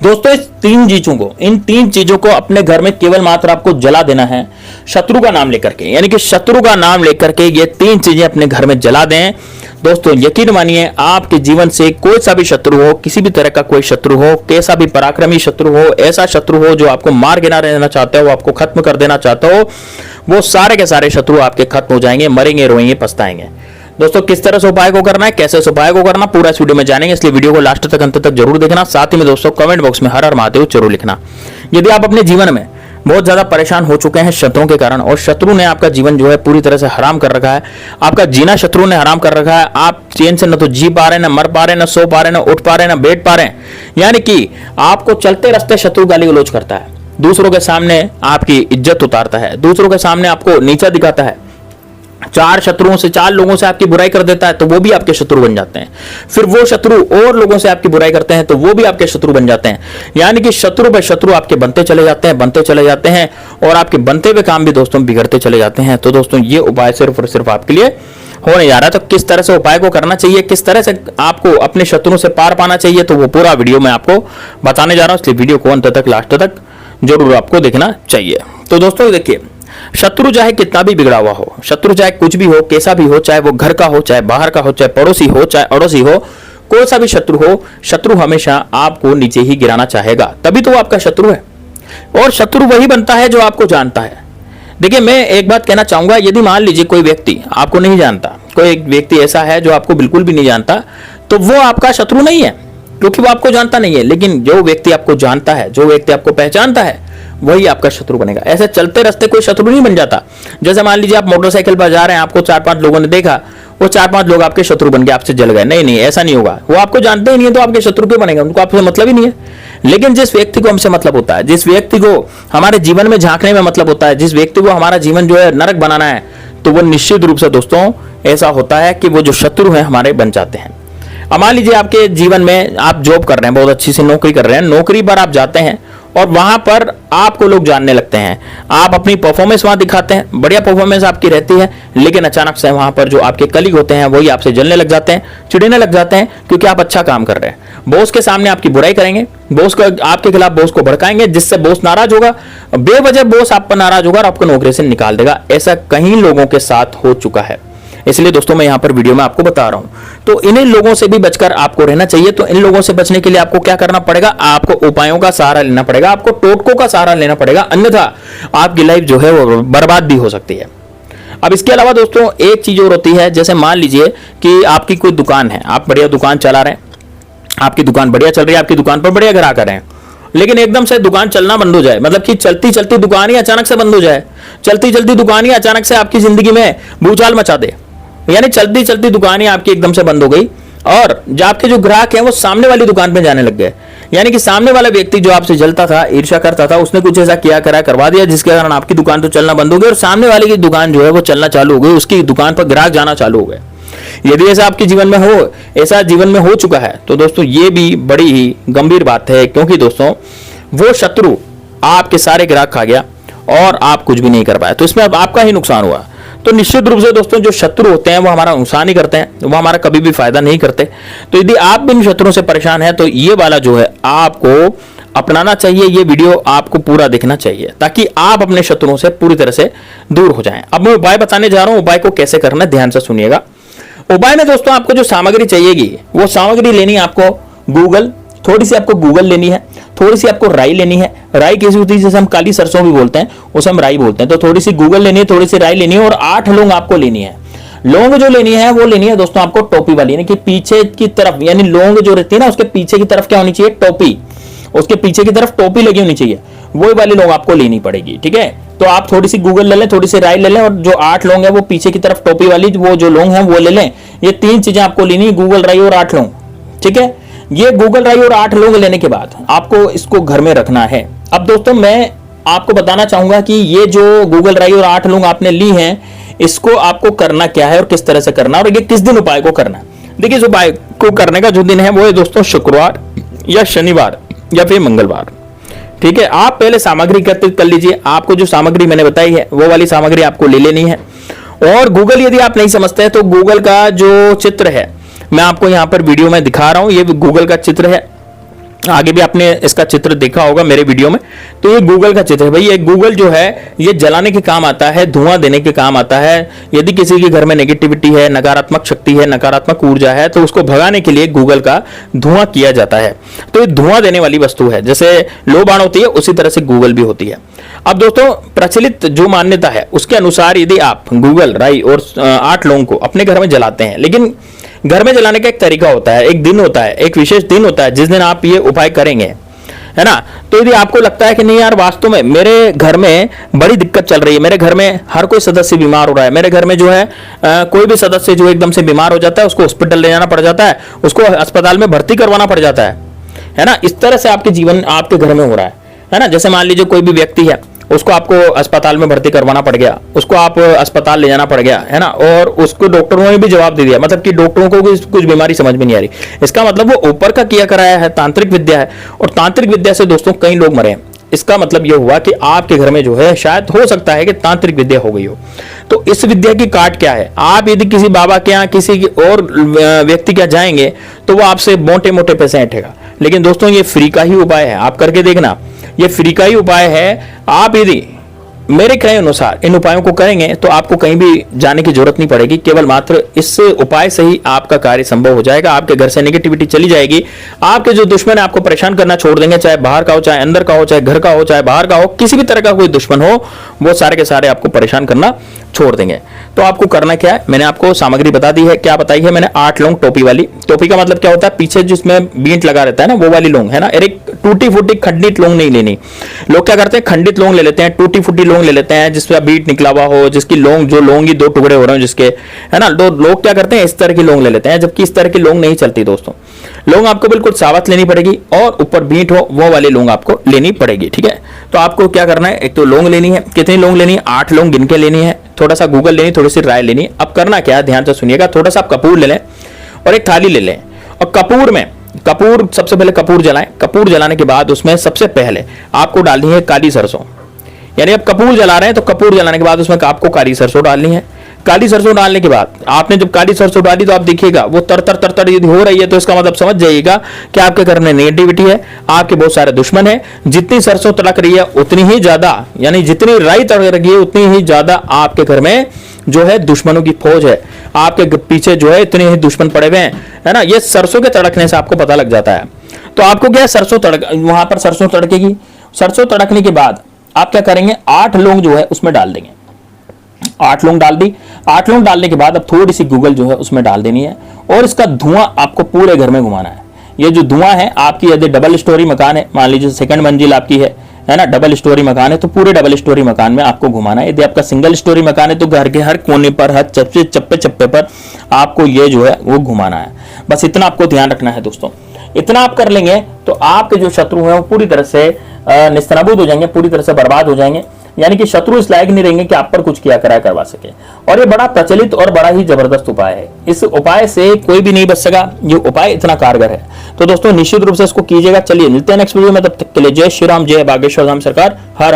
दोस्तों इन तीन चीजों को अपने घर में केवल मात्र आपको जला देना है शत्रु का नाम लेकर के, यानी कि शत्रु का नाम लेकर के ये तीन चीजें अपने घर में जला दें। दोस्तों यकीन मानिए, आपके जीवन से कोई सा भी शत्रु हो, किसी भी तरह का कोई शत्रु हो, कैसा भी पराक्रमी शत्रु हो, ऐसा शत्रु हो जो आपको मार गिरा रहना चाहता हो, आपको खत्म कर देना चाहता हो, वो सारे के सारे शत्रु आपके खत्म हो जाएंगे, मरेंगे, रोएंगे, पछताएंगे। दोस्तों किस तरह से उपाय को करना है, कैसे इस उपाय को करना, पूरा इस वीडियो में जानेंगे, इसलिए वीडियो को लास्ट तक अंत तक जरूर देखना। साथ ही में दोस्तों कमेंट बॉक्स में हर हर महादेव जरूर लिखना। यदि आप अपने जीवन में बहुत ज्यादा परेशान हो चुके हैं शत्रुओं के कारण, और शत्रु ने आपका जीवन जो है पूरी तरह से हराम कर रखा है, आपका जीना शत्रु ने हराम कर रखा है, आप चैन से न तो जी पा रहे, न मर पा रहे, न सो पा रहे, न उठ पा रहे, न बैठ पा रहे, यानी कि आपको चलते रास्ते शत्रु गाली गलौज करता है, दूसरों के सामने आपकी इज्जत उतारता है, दूसरों के सामने आपको नीचा दिखाता है, चार लोगों से आपकी बुराई कर देता है तो वो भी आपके शत्रु बन जाते हैं। फिर वो शत्रु और लोगों से आपकी बुराई करते हैं तो वो भी आपके शत्रु बन जाते हैं। यानी कि शत्रु पे शत्रु आपके बनते चले जाते हैं और आपके बनते हुए काम भी दोस्तों बिगड़ते चले जाते हैं। तो दोस्तों ये उपाय सिर्फ और सिर्फ आपके लिए होने जा रहा है। तो किस तरह से उपाय को करना चाहिए, किस तरह से आपको अपने शत्रु से पार पाना चाहिए, तो वो पूरा वीडियो में आपको बताने जा रहा हूं, इसलिए वीडियो को अंत तक लास्ट तक जरूर आपको देखना चाहिए। तो दोस्तों देखिए, शत्रु चाहे कितना भी बिगड़ा हुआ हो, शत्रु चाहे कुछ भी हो, कैसा भी हो, चाहे वो घर का हो, चाहे बाहर का हो, चाहे पड़ोसी हो, चाहे अड़ोसी हो, कोई सा भी शत्रु हो, शत्रु हमेशा आपको नीचे ही गिराना चाहेगा, तभी तो वो आपका शत्रु है। और शत्रु वही बनता है जो आपको जानता है। देखिए, मैं एक बात कहना चाहूंगा, यदि मान लीजिए कोई व्यक्ति आपको नहीं जानता, कोई एक व्यक्ति ऐसा है जो आपको बिल्कुल भी नहीं जानता, तो वो आपका शत्रु नहीं है, क्योंकि वो आपको जानता नहीं है। लेकिन जो व्यक्ति आपको जानता है, जो व्यक्ति आपको पहचानता है, वही आपका शत्रु बनेगा। ऐसे चलते रास्ते कोई शत्रु नहीं बन जाता। जैसे मान लीजिए आप मोटरसाइकिल पर जा रहे हैं, आपको 4-5 लोगों ने देखा, वो 4-5 लोग आपके शत्रु बन गए, आपसे जल गए। नहीं, ऐसा नहीं होगा। वो आपको जानते ही नहीं है तो आपके शत्रु क्यों बनेंगे, उनको आपसे मतलब ही नहीं है। लेकिन जिस व्यक्ति को हमसे मतलब होता है, जिस व्यक्ति को हमारे जीवन में झांकने में मतलब होता है, जिस व्यक्ति को हमारा जीवन जो है नरक बनाना है, तो वो निश्चित रूप से दोस्तों ऐसा होता है कि वो जो शत्रु है हमारे बन जाते हैं। अब मान लीजिए आपके जीवन में आप जॉब कर रहे हैं, बहुत अच्छी सी नौकरी कर रहे हैं, नौकरी पर आप जाते हैं और वहां पर आपको लोग जानने लगते हैं, आप अपनी परफॉर्मेंस वहां दिखाते हैं, बढ़िया परफॉर्मेंस आपकी रहती है, लेकिन अचानक से वहां पर जो आपके कलीग होते हैं वही आपसे जलने लग जाते हैं, चिढ़ने लग जाते हैं, क्योंकि आप अच्छा काम कर रहे हैं। बॉस के सामने आपकी बुराई करेंगे, बॉस को आपके खिलाफ बॉस को भड़काएंगे, जिससे बॉस नाराज होगा, बेवजह बॉस आप पर नाराज होगा और आपको नौकरी से निकाल देगा। ऐसा कई लोगों के साथ हो चुका है, इसलिए दोस्तों मैं यहां पर वीडियो में आपको बता रहा हूं। तो इन लोगों से भी बचकर आपको रहना चाहिए। तो इन लोगों से बचने के लिए आपको क्या करना पड़ेगा, आपको उपायों का सहारा लेना पड़ेगा, आपको टोटकों का सहारा लेना पड़ेगा, अन्यथा आपकी लाइफ जो है वो बर्बाद भी हो सकती है। अब इसके अलावा दोस्तों एक चीज और होती है, जैसे मान लीजिए कि आपकी कोई दुकान है, आप बढ़िया दुकान चला रहे हैं, आपकी दुकान बढ़िया चल रही है, आपकी दुकान पर बढ़िया ग्राहक आ रहे हैं, लेकिन एकदम से दुकान चलना बंद हो जाए, मतलब कि चलती चलती दुकान ही अचानक से बंद हो जाए, चलती चलती दुकान ही अचानक से आपकी जिंदगी में भूचाल मचा दे, यानी चलती चलती दुकान ही आपकी एकदम से बंद हो गई और जो आपके जो ग्राहक हैं वो सामने वाली दुकान पे जाने लग गए। यानी कि सामने वाला व्यक्ति जो आपसे जलता था, ईर्ष्या करता था, उसने कुछ ऐसा किया करवा दिया जिसके कारण आपकी दुकान तो चलना बंद हो गई और सामने वाले की दुकान जो है वो चलना चालू हो गई, उसकी दुकान पर ग्राहक जाना चालू हो गए। यदि ऐसा आपके जीवन में हो, ऐसा जीवन में हो चुका है, तो दोस्तों ये भी बड़ी ही गंभीर बात है, क्योंकि दोस्तों वो शत्रु आपके सारे ग्राहक खा गया और आप कुछ भी नहीं कर पाए, तो इसमें अब आपका ही नुकसान हुआ। तो निश्चित रूप से दोस्तों जो शत्रु होते हैं वो हमारा नुकसान ही करते हैं, वो हमारा कभी भी फायदा नहीं करते। तो यदि आप भी इन शत्रुओं से परेशान हैं तो ये वाला जो है आपको अपनाना चाहिए, ये वीडियो आपको पूरा देखना चाहिए, ताकि आप अपने शत्रुओं से पूरी तरह से दूर हो जाएं। अब मैं उपाय बताने जा रहा हूं, उपाय को कैसे करना है ध्यान से सुनिएगा। उपाय में दोस्तों आपको जो सामग्री चाहिएगी वो सामग्री लेनी है आपको गूगल, थोड़ी सी आपको गूगल लेनी है, थोड़ी सी आपको राई लेनी है। राई कैसी होती है, जैसे हम काली सरसों भी बोलते हैं उसे हम राई बोलते हैं। तो थोड़ी सी गूगल लेनी है, थोड़ी सी राई लेनी है और 8 लौंग आपको लेनी है। लौंग जो लेनी है वो लेनी है दोस्तों आपको टोपी वाली, यानी कि पीछे की तरफ, यानी लौंग जो रहती है ना उसके पीछे की तरफ क्या होनी चाहिए, टोपी, उसके पीछे की तरफ टोपी लगी होनी चाहिए, वही वाली लौंग आपको लेनी पड़ेगी। ठीक है, तो आप थोड़ी सी गूगल ले लें, थोड़ी सी राई ले लें और जो 8 लौंग है वो पीछे की तरफ टोपी वाली वो जो लौंग है वो ले लें। ये 3 चीजें आपको लेनी, गूगल, राई और 8 लौंग। ठीक है, ये गूगल, राई और 8 लौंग लेने के बाद आपको इसको घर में रखना है। अब दोस्तों मैं आपको बताना चाहूंगा कि ये जो गूगल, राई और 8 लौंग आपने ली हैं, इसको आपको करना क्या है और किस तरह से करना है और ये किस दिन उपाय को करना है। देखिए, इस उपाय को करने का जो दिन है वो है दोस्तों शुक्रवार या शनिवार या फिर मंगलवार। ठीक है, आप पहले सामग्री एकत्रित कर लीजिए। आपको जो सामग्री मैंने बताई है वो वाली सामग्री आपको ले लेनी है। और गूगल यदि आप नहीं समझते हैं तो गूगल का जो चित्र है मैं आपको यहां पर वीडियो में दिखा रहा हूं, ये गूगल का चित्र है। आगे भी आपने इसका चित्र देखा होगा मेरे वीडियो में। तो ये गूगल का चित्र है भाई। ये गूगल जो है ये जलाने के काम आता है, धुआं देने के काम आता है। यदि किसी के घर में नेगेटिविटी है, नकारात्मक शक्ति है, नकारात्मक ऊर्जा है, तो उसको भगाने के लिए गूगल का धुआं किया जाता है। तो ये धुआं देने वाली वस्तु है। जैसे लो बाण होती है उसी तरह से गूगल भी होती है। अब दोस्तों प्रचलित जो मान्यता है उसके अनुसार यदि आप गूगल, राई और 8 लौंग को अपने घर में जलाते हैं, लेकिन घर में जलाने का एक तरीका होता है, एक दिन होता है, एक विशेष दिन होता है जिस दिन आप ये उपाय करेंगे, है ना। तो यदि आपको लगता है कि नहीं यार वास्तव में मेरे घर में बड़ी दिक्कत चल रही है, मेरे घर में हर कोई सदस्य बीमार हो रहा है, मेरे घर में जो है कोई भी सदस्य जो एकदम से बीमार हो जाता है उसको हॉस्पिटल ले जाना पड़ जाता है, उसको अस्पताल में भर्ती करवाना पड़ जाता है ना। इस तरह से आपके जीवन आपके घर में हो रहा है ना। जैसे मान लीजिए कोई भी व्यक्ति है, उसको आपको अस्पताल में भर्ती करवाना पड़ गया, उसको आप अस्पताल ले जाना पड़ गया, है ना, और उसको डॉक्टरों ने भी जवाब दे दिया, मतलब कि डॉक्टरों को कुछ बीमारी समझ में नहीं आ रही। इसका मतलब वो ऊपर का किया कराया है, तांत्रिक विद्या है, और तांत्रिक विद्या से दोस्तों कई लोग मरे हैं। इसका मतलब यह हुआ कि आपके घर में जो है शायद हो सकता है कि तांत्रिक विद्या हो गई हो। तो इस विद्या की काट क्या है, आप यदि किसी बाबा के यहाँ, किसी और व्यक्ति के यहाँ जाएंगे तो वो आपसे मोटे मोटे पैसे ऐंठेगा, लेकिन दोस्तों ये फ्री का ही उपाय है, आप करके देखना, ये फ्री का ही उपाय है। आप यदि मेरे कहे अनुसार इन उपायों को करेंगे तो आपको कहीं भी जाने की जरूरत नहीं पड़ेगी, केवल मात्र इस उपाय से ही आपका कार्य संभव हो जाएगा। आपके घर से नेगेटिविटी चली जाएगी, आपके जो दुश्मन है आपको परेशान करना छोड़ देंगे, चाहे बाहर का हो, चाहे अंदर का हो, चाहे घर का हो, चाहे बाहर का हो, किसी भी तरह का कोई दुश्मन हो, वो सारे के सारे आपको परेशान करना छोड़ देंगे। तो आपको करना क्या है, मैंने आपको सामग्री बता दी है। क्या बताई है मैंने? 8 लौंग टोपी वाली। टोपी का मतलब क्या होता है, पीछे जिसमें बींट लगा रहता है ना, वो वाली लौंग, है ना। एक टूटी फूटी खंडित लौंग नहीं लेनी। लोग क्या करते हैं, खंडित लौंग ले लेते हैं, टूटी फूटी लौंग ले लेते हैं जिसमें बीट निकला हुआ हो, जिसकी लौंग, जो लौंग ही 2 टुकड़े हो रहे हो जिसके, है ना। लोग क्या करते हैं, इस तरह की लौंग ले लेते हैं, जबकि इस तरह की लौंग नहीं चलती दोस्तों। लौंग आपको बिल्कुल सावत लेनी पड़ेगी और ऊपर बीट हो वो वाली लौंग आपको लेनी पड़ेगी, ठीक है। तो आपको क्या करना है, एक तो लौंग लेनी है। कितनी लौंग लेनी है? 8 लौंग गिन के लेनी है। थोड़ा सा गूगल लेनी, थोड़ी सी राय लेनी। अब करना क्या है, ध्यान से सुनिएगा। थोड़ा सा आप कपूर ले लें और एक थाली ले लें, और कपूर में सबसे पहले कपूर जलाएं। कपूर जलाने के बाद उसमें सबसे पहले आपको डालनी है काली सरसों। यानी अब कपूर जला रहे हैं तो कपूर जलाने के बाद उसमें आपको काली सरसों डालनी है। काली सरसों डालने के बाद आपने जब काली सरसों डाली तो आप देखिएगा वो तर यदि हो रही है तो इसका मतलब समझ जाइएगा कि आपके घर में नेगेटिविटी है, आपके बहुत सारे दुश्मन हैं। जितनी सरसों तड़क रही है उतनी ही ज्यादा, यानी जितनी राई तड़क रही है उतनी ही ज्यादा आपके घर में जो है दुश्मनों की फौज है। आपके पीछे जो है इतने ही दुश्मन पड़े हुए हैं, है ना। ये सरसों के तड़कने से आपको पता लग जाता है। तो आपको क्या है, सरसों तड़क, वहां पर सरसों तड़केगी। सरसों तड़कने के बाद आप क्या करेंगे, 8 लौंग जो है उसमें डाल देंगे। 8 लौंग डाल दी। 8 लौंग डालने के बाद अब थोड़ी सी गूगल जो है उसमें डाल देनी है, और इसका धुआं आपको पूरे घर में घुमाना है। ये जो धुआं है, आपकी यदि डबल स्टोरी मकान है, मान लीजिए 2nd मंजिल आपकी है ना, डबल स्टोरी मकान है, तो पूरे डबल स्टोरी मकान में आपको घुमाना है। यदि आपका सिंगल स्टोरी मकान है तो घर के हर कोने पर, हर चप्पे पर आपको ये जो है वो घुमाना है। बस इतना आपको ध्यान रखना है दोस्तों। इतना आप कर लेंगे तो आपके जो शत्रु हैं वो पूरी तरह से निस्तनाबूद हो जाएंगे, पूरी तरह से बर्बाद हो जाएंगे। यानी कि शत्रु इस लायक नहीं रहेंगे कि आप पर कुछ किया कराया करवा सके। और ये बड़ा प्रचलित और बड़ा ही जबरदस्त उपाय है। इस उपाय से कोई भी नहीं बच सका, ये उपाय इतना कारगर है। तो दोस्तों निश्चित रूप से इसको कीजिएगा। चलिए मिलते हैं नेक्स्ट वीडियो में, तब तक के लिए जय श्री राम, जय बागेश्वर धाम सरकार, हर हर